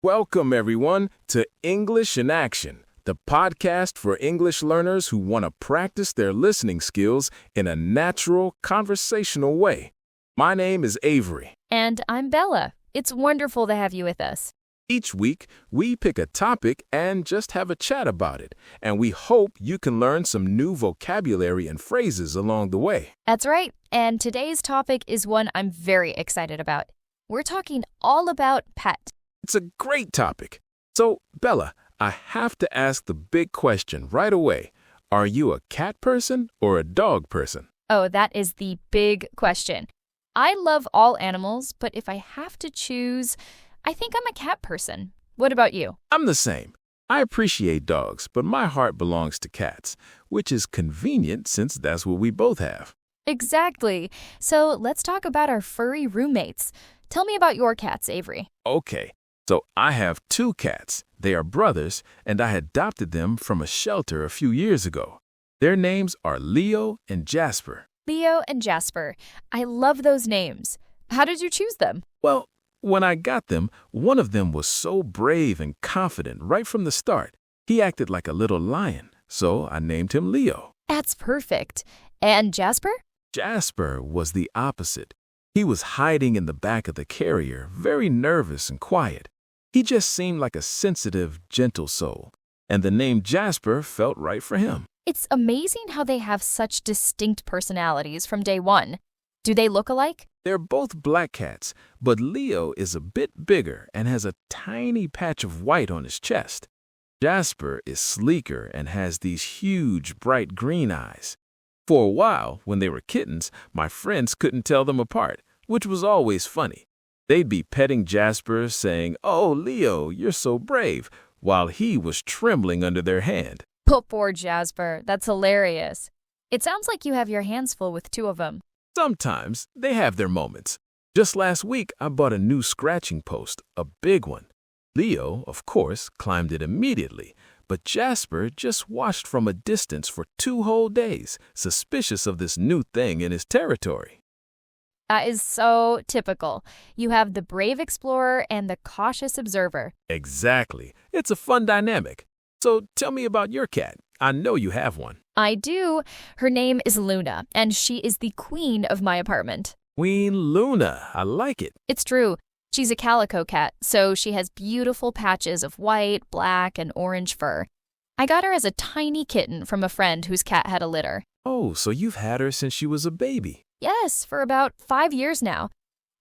Welcome, everyone, to English in Action, the podcast for English learners who want to practice their listening skills in a natural, conversational way. My name is Avery. And I'm Bella. It's wonderful to have you with us. Each week, we pick a topic and just have a chat about it, and we hope you can learn some new vocabulary and phrases along the way. That's right. And today's topic is one I'm very excited about. We're talking all about pet. It's a great topic. So, Bella, I have to ask the big question right away. Are you a cat person or a dog person? Oh, that is the big question. I love all animals, but if I have to choose, I think I'm a cat person. What about you? I'm the same. I appreciate dogs, but my heart belongs to cats, which is convenient since that's what we both have. Exactly. So let's talk about our furry roommates. Tell me about your cats, Avery. Okay. So I have two cats. They are brothers, and I adopted them from a shelter a few years ago. Their names are Leo and Jasper. Leo and Jasper. I love those names. How did you choose them? Well, when I got them, one of them was so brave and confident right from the start. He acted like a little lion, so I named him Leo. That's perfect. And Jasper? Jasper was the opposite. He was hiding in the back of the carrier, very nervous and quiet. He just seemed like a sensitive, gentle soul, and the name Jasper felt right for him. It's amazing how they have such distinct personalities from day one. Do they look alike? They're both black cats, but Leo is a bit bigger and has a tiny patch of white on his chest. Jasper is sleeker and has these huge, bright green eyes. For a while, when they were kittens, my friends couldn't tell them apart, which was always funny. They'd be petting Jasper, saying, "Oh, Leo, you're so brave," while he was trembling under their hand. Poor Jasper. That's hilarious. It sounds like you have your hands full with two of them. Sometimes they have their moments. Just last week, I bought a new scratching post, a big one. Leo, of course, climbed it immediately, but Jasper just watched from a distance for 2 whole days, suspicious of this new thing in his territory. That is so typical. You have the brave explorer and the cautious observer. Exactly. It's a fun dynamic. So tell me about your cat. I know you have one. I do. Her name is Luna, and she is the queen of my apartment. Queen Luna. I like it. It's true. She's a calico cat, so she has beautiful patches of white, black, and orange fur. I got her as a tiny kitten from a friend whose cat had a litter. Oh, so you've had her since she was a baby. Yes, for about 5 years now.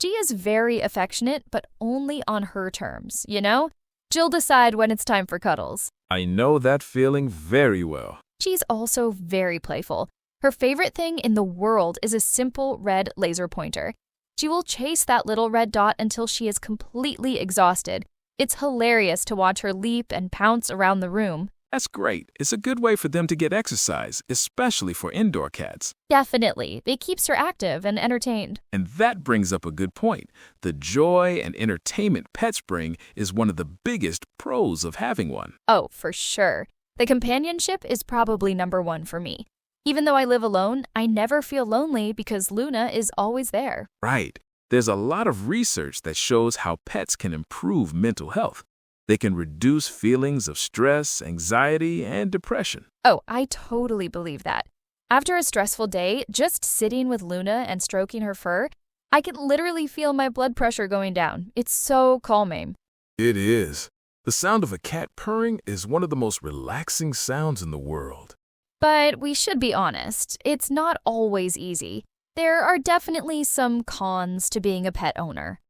She is very affectionate, but only on her terms, you know? She'll decide when it's time for cuddles. I know that feeling very well. She's also very playful. Her favorite thing in the world is a simple red laser pointer. She will chase that little red dot until she is completely exhausted. It's hilarious to watch her leap and pounce around the room. That's great. It's a good way for them to get exercise, especially for indoor cats. Definitely. It keeps her active and entertained. And that brings up a good point. The joy and entertainment pets bring is one of the biggest pros of having one. Oh, for sure. The companionship is probably number one for me. Even though I live alone, I never feel lonely because Luna is always there. Right. There's a lot of research that shows how pets can improve mental health. They can reduce feelings of stress, anxiety, and depression. Oh, I totally believe that. After a stressful day, just sitting with Luna and stroking her fur, I can literally feel my blood pressure going down. It's so calming. It is. The sound of a cat purring is one of the most relaxing sounds in the world. But we should be honest, it's not always easy. There are definitely some cons to being a pet owner.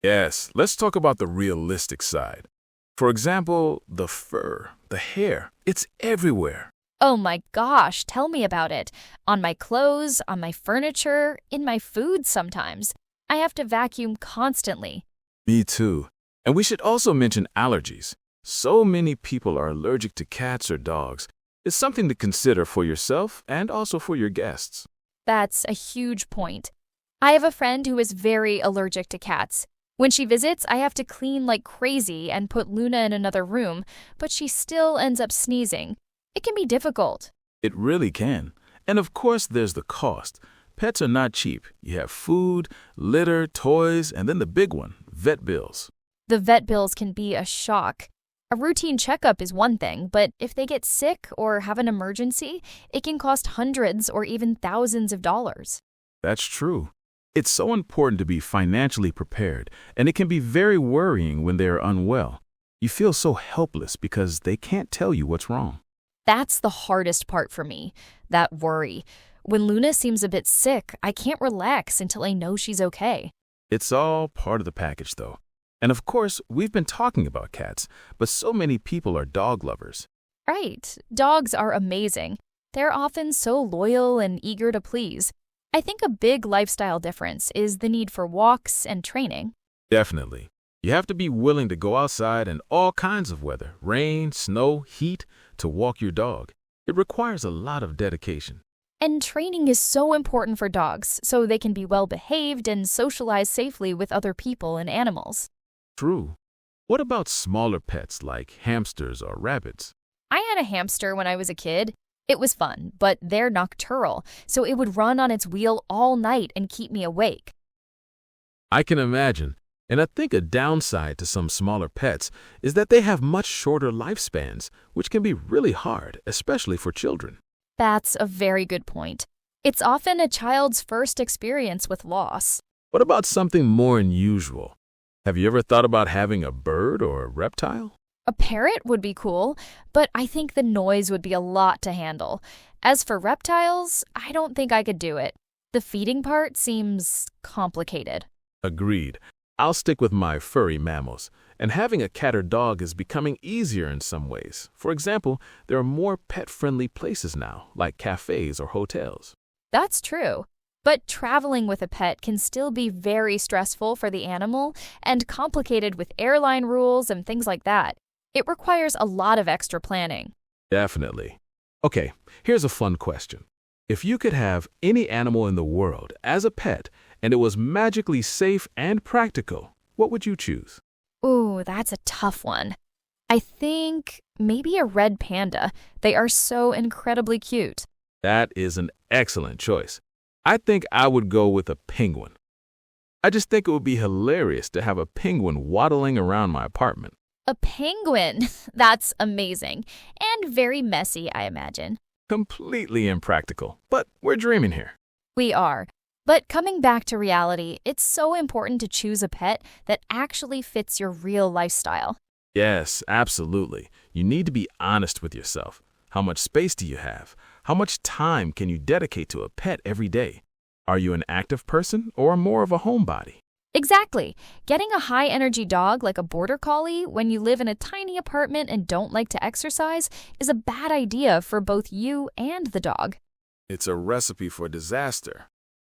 Yes, let's talk about the realistic side. For example, the fur, the hair, it's everywhere. Oh my gosh, tell me about it. On my clothes, on my furniture, in my food sometimes. I have to vacuum constantly. Me too. And we should also mention allergies. So many people are allergic to cats or dogs. It's something to consider for yourself and also for your guests. That's a huge point. I have a friend who is very allergic to cats. When she visits, I have to clean like crazy and put Luna in another room, but she still ends up sneezing. It can be difficult. It really can. And of course, there's the cost. Pets are not cheap. You have food, litter, toys, and then the big one, vet bills. The vet bills can be a shock. A routine checkup is one thing, but if they get sick or have an emergency, it can cost hundreds or even thousands of dollars. That's true. It's so important to be financially prepared, and it can be very worrying when they are unwell. You feel so helpless because they can't tell you what's wrong. That's the hardest part for me, that worry. When Luna seems a bit sick, I can't relax until I know she's okay. It's all part of the package, though. And of course, we've been talking about cats, but so many people are dog lovers. Right, dogs are amazing. They're often so loyal and eager to please. I think a big lifestyle difference is the need for walks and training. Definitely. You have to be willing to go outside in all kinds of weather, rain, snow, heat, to walk your dog. It requires a lot of dedication. And training is so important for dogs so they can be well behaved and socialize safely with other people and animals. True. What about smaller pets like hamsters or rabbits? I had a hamster when I was a kid. It was fun, but they're nocturnal, so it would run on its wheel all night and keep me awake. I can imagine. And I think a downside to some smaller pets is that they have much shorter lifespans, which can be really hard, especially for children. That's a very good point. It's often a child's first experience with loss. What about something more unusual? Have you ever thought about having a bird or a reptile? A parrot would be cool, but I think the noise would be a lot to handle. As for reptiles, I don't think I could do it. The feeding part seems complicated. Agreed. I'll stick with my furry mammals. And having a cat or dog is becoming easier in some ways. For example, there are more pet-friendly places now, like cafes or hotels. That's true. But traveling with a pet can still be very stressful for the animal and complicated with airline rules and things like that. It requires a lot of extra planning. Definitely. Okay, here's a fun question. If you could have any animal in the world as a pet and it was magically safe and practical, what would you choose? Ooh, that's a tough one. I think maybe a red panda. They are so incredibly cute. That is an excellent choice. I think I would go with a penguin. I just think it would be hilarious to have a penguin waddling around my apartment. A penguin? That's amazing. And very messy, I imagine. Completely impractical, but we're dreaming here. We are. But coming back to reality, it's so important to choose a pet that actually fits your real lifestyle. Yes, absolutely. You need to be honest with yourself. How much space do you have? How much time can you dedicate to a pet every day? Are you an active person or more of a homebody? Exactly. Getting a high-energy dog like a border collie when you live in a tiny apartment and don't like to exercise is a bad idea for both you and the dog. It's a recipe for disaster.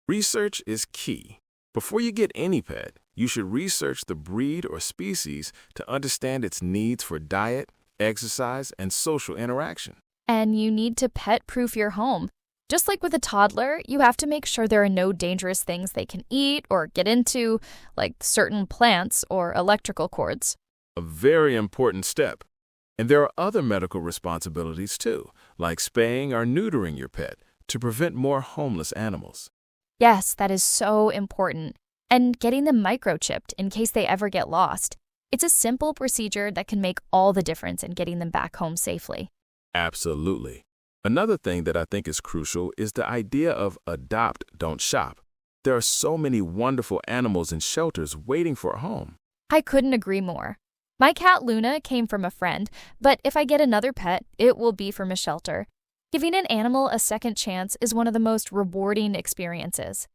Research is key. Before you get any pet, you should research the breed or species to understand its needs for diet, exercise, and social interaction. And you need to pet-proof your home. Just like with a toddler, you have to make sure there are no dangerous things they can eat or get into, like certain plants or electrical cords. A very important step. And there are other medical responsibilities too, like spaying or neutering your pet to prevent more homeless animals. Yes, that is so important. And getting them microchipped in case they ever get lost. It's a simple procedure that can make all the difference in getting them back home safely. Absolutely. Another thing that I think is crucial is the idea of adopt, don't shop. There are so many wonderful animals in shelters waiting for a home. I couldn't agree more. My cat Luna came from a friend, but if I get another pet, it will be from a shelter. Giving an animal a second chance is one of the most rewarding experiences.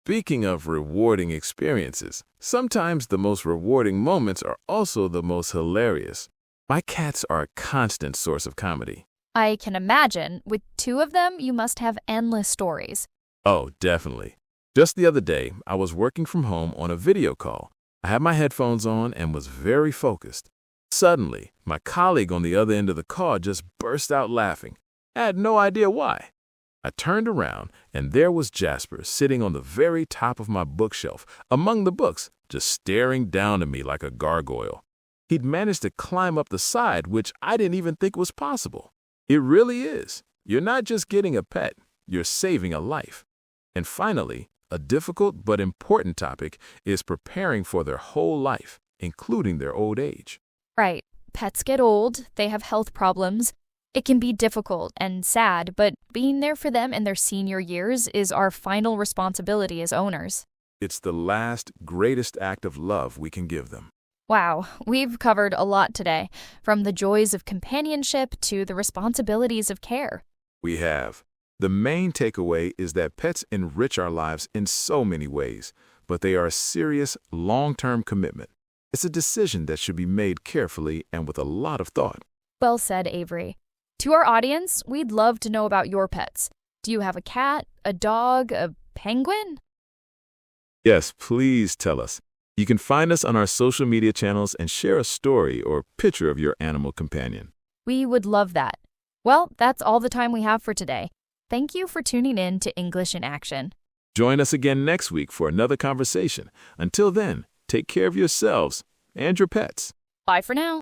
Speaking of rewarding experiences, sometimes the most rewarding moments are also the most hilarious. My cats are a constant source of comedy. I can imagine. With two of them, you must have endless stories. Oh, definitely. Just the other day, I was working from home on a video call. I had my headphones on and was very focused. Suddenly, my colleague on the other end of the call just burst out laughing. I had no idea why. I turned around, and there was Jasper sitting on the very top of my bookshelf, among the books, just staring down at me like a gargoyle. He'd managed to climb up the side, which I didn't even think was possible. It really is. You're not just getting a pet, you're saving a life. And finally, a difficult but important topic is preparing for their whole life. including their old age. Right. Pets get old, they have health problems. It can be difficult and sad, but being there for them in their senior years is our final responsibility as owners. It's the last, greatest act of love we can give them. Wow, we've covered a lot today, from the joys of companionship to the responsibilities of care. We have. The main takeaway is that pets enrich our lives in so many ways, but they are a serious, long-term commitment. It's a decision that should be made carefully and with a lot of thought. Well said, Avery. To our audience, we'd love to know about your pets. Do you have a cat, a dog, a penguin? Yes, please tell us. You can find us on our social media channels and share a story or picture of your animal companion. We would love that. Well, that's all the time we have for today. Thank you for tuning in to English in Action. Join us again next week for another conversation. Until then, take care of yourselves and your pets. Bye for now.